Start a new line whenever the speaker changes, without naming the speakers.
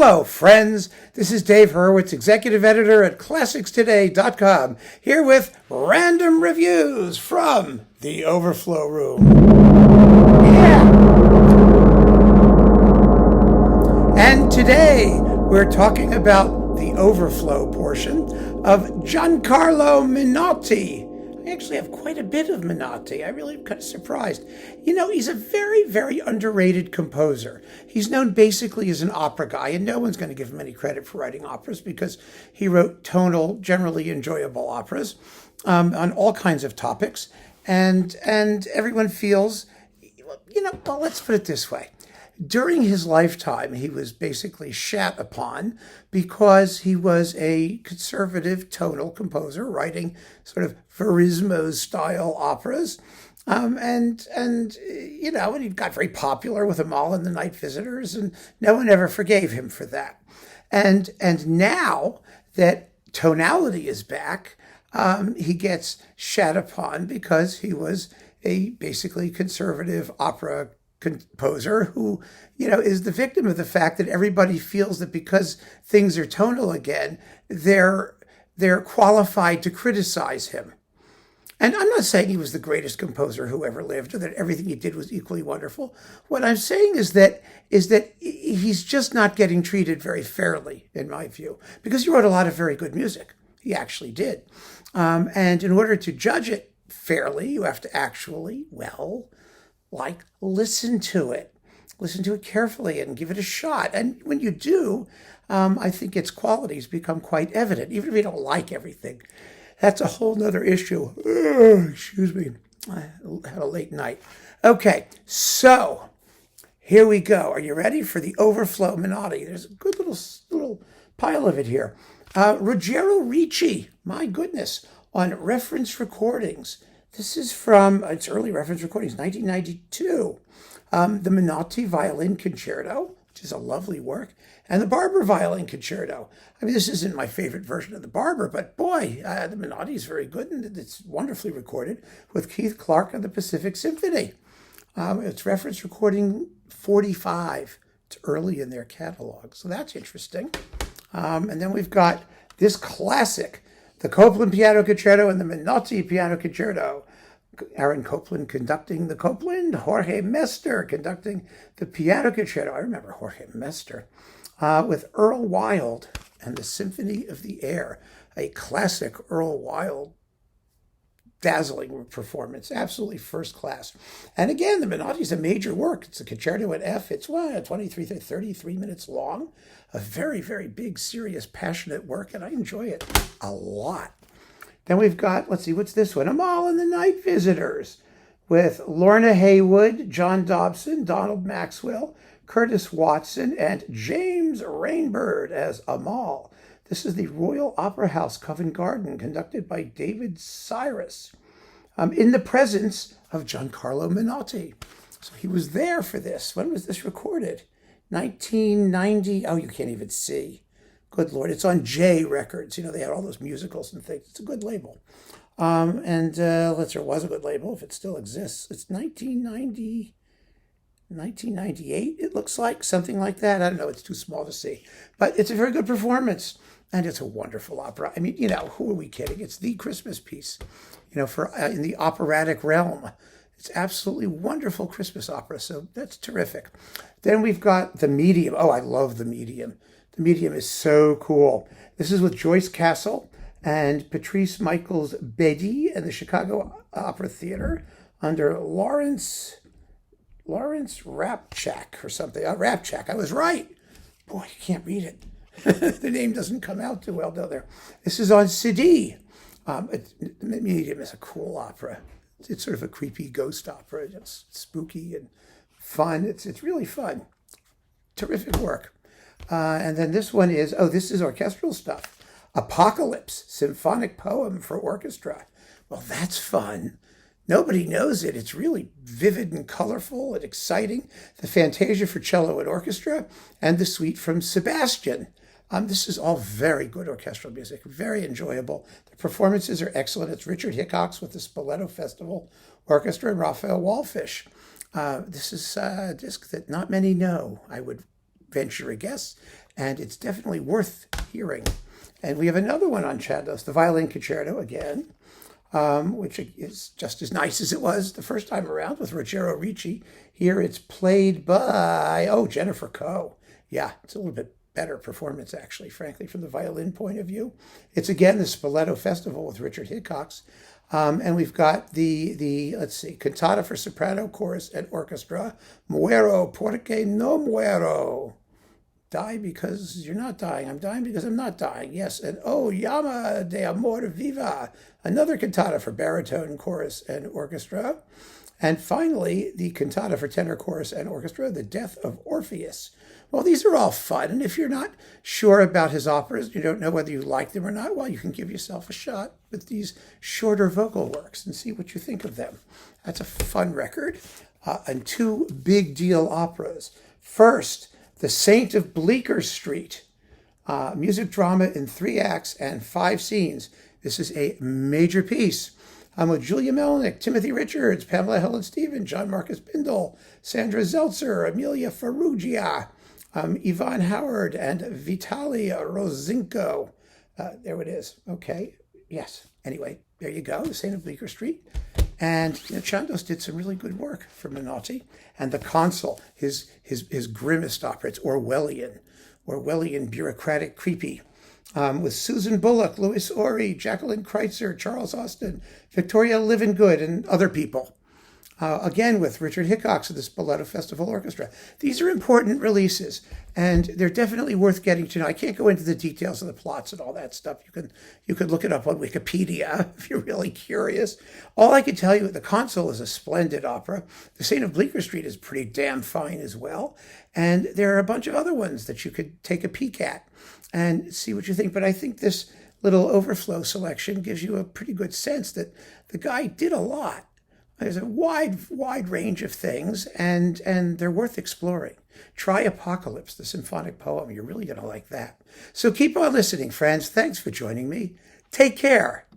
Hello, friends. This is Dave Hurwitz, executive editor at ClassicsToday.com, here with random reviews from the Overflow room. Yeah. And today we're talking about the Overflow portion of Giancarlo Menotti. I actually have quite a bit of Menotti. I really am kind of surprised. You know, he's a very, very underrated composer. He's known basically as an opera guy, and no one's going to give him any credit for writing operas because he wrote tonal, generally enjoyable operas on all kinds of topics. And everyone feels, well, let's put it this way. During his lifetime, he was basically shat upon because he was a conservative tonal composer writing sort of Verismo-style operas. And he got very popular with Amal and the Night Visitors, and no one ever forgave him for that. And now that tonality is back, he gets shat upon because he was a basically conservative opera composer who, is the victim of the fact that everybody feels that because things are tonal again, they're qualified to criticize him. And I'm not saying he was the greatest composer who ever lived or that everything he did was equally wonderful. What I'm saying is that he's just not getting treated very fairly, in my view, because he wrote a lot of very good music. He actually did. And in order to judge it fairly, you have to actually, listen to it carefully and give it a shot. And when you do, I think its qualities become quite evident, even if you don't like everything. That's a whole nother issue. Excuse me. I had a late night. Okay, so here we go. Are you ready for the Overflow Menotti? There's a good little pile of it here. Ruggiero Ricci, my goodness, on reference recordings. This is from its early reference recordings, 1992. The Menotti Violin Concerto, which is a lovely work, and the Barber Violin Concerto. I mean, this isn't my favorite version of the Barber, but boy, the Menotti is very good, and it's wonderfully recorded with Keith Clark and the Pacific Symphony. It's reference recording 45. It's early in their catalog, so that's interesting. And then we've got this classic, the Copland Piano Concerto and the Menotti Piano Concerto. Aaron Copland conducting the Copland, Jorge Mester conducting the Piano Concerto. I remember Jorge Mester, with Earl Wild and the Symphony of the Air, a classic Earl Wild, dazzling performance, absolutely first class. And again, the Menotti is a major work. It's a concerto in F. It's 33 minutes long, a very, very big, serious, passionate work, and I enjoy it a lot. Then we've got, let's see, what's this one? Amal and the Night Visitors with Lorna Haywood, John Dobson, Donald Maxwell, Curtis Watson, and James Rainbird as Amal. This is the Royal Opera House, Covent Garden, conducted by David Cyrus, in the presence of Giancarlo Menotti. So he was there for this. When was this recorded? 1990. Oh, you can't even see. Good Lord. It's on J Records. They had all those musicals and things. It's a good label. It was a good label if it still exists. It's 1998, it looks like, something like that. I don't know. It's too small to see. But it's a very good performance. And it's a wonderful opera. I mean, who are we kidding? It's the Christmas piece, for in the operatic realm. It's absolutely wonderful Christmas opera. So that's terrific. Then we've got The Medium. Oh, I love The Medium. The Medium is so cool. This is with Joyce Castle and Patrice Michaels Bedi and the Chicago Opera Theater under Lawrence Rapchak or something. Rapchak, I was right. Boy, you can't read it. The name doesn't come out too well down there. This is on CD. The Medium is a cool opera. It's sort of a creepy ghost opera. It's spooky and fun. It's really fun. Terrific work. And then this one is, this is orchestral stuff. Apocalypse, symphonic poem for orchestra. Well, that's fun. Nobody knows it. It's really vivid and colorful and exciting. The Fantasia for cello and orchestra and the suite from Sebastian. This is all very good orchestral music, very enjoyable. The performances are excellent. It's Richard Hickox with the Spoleto Festival Orchestra and Raphael Wallfish. This is a disc that not many know, I would venture a guess. and it's definitely worth hearing. And we have another one on Chandos, the Violin Concerto again, which is just as nice as it was the first time around with Ruggero Ricci. Here it's played by, Jennifer Coe. Yeah, it's a little bit better performance, actually, frankly, from the violin point of view. It's, again, the Spoleto Festival with Richard Hickox. And we've got the let's see, Cantata for Soprano, Chorus, and Orchestra. Muero porque no muero. Die because you're not dying. I'm dying because I'm not dying. Yes, and Oh Llama de Amor Viva, another cantata for baritone, chorus, and orchestra. And finally, the cantata for tenor, chorus, and orchestra, The Death of Orpheus. Well, these are all fun, and if you're not sure about his operas, you don't know whether you like them or not, well, you can give yourself a shot with these shorter vocal works and see what you think of them. That's a fun record. And two big deal operas. First, The Saint of Bleecker Street, music drama in 3 acts and 5 scenes. This is a major piece. With Julia Melnick, Timothy Richards, Pamela Helen Stephen, John Marcus Bindle, Sandra Zeltzer, Amelia Ferrugia, Yvonne Howard, and Vitaly Rosinko. There it is. Okay. Yes. Anyway, there you go. The Saint of Bleecker Street. And Chandos did some really good work for Menotti. And The Consul, his grimmest opera, it's Orwellian, bureaucratic, creepy. With Susan Bullock, Louis Ori, Jacqueline Kreitzer, Charles Austin, Victoria Livingood, and other people. Again, with Richard Hickox of the Spoleto Festival Orchestra. These are important releases, and they're definitely worth getting to know. I can't go into the details of the plots and all that stuff. You could look it up on Wikipedia if you're really curious. All I can tell you, The Consul is a splendid opera. The Saint of Bleecker Street is pretty damn fine as well. And there are a bunch of other ones that you could take a peek at and see what you think. But I think this little Overflow selection gives you a pretty good sense that the guy did a lot. There's a wide range of things, and they're worth exploring. Try Apocalypse, the symphonic poem. You're really going to like that. So keep on listening, friends. Thanks for joining me. Take care.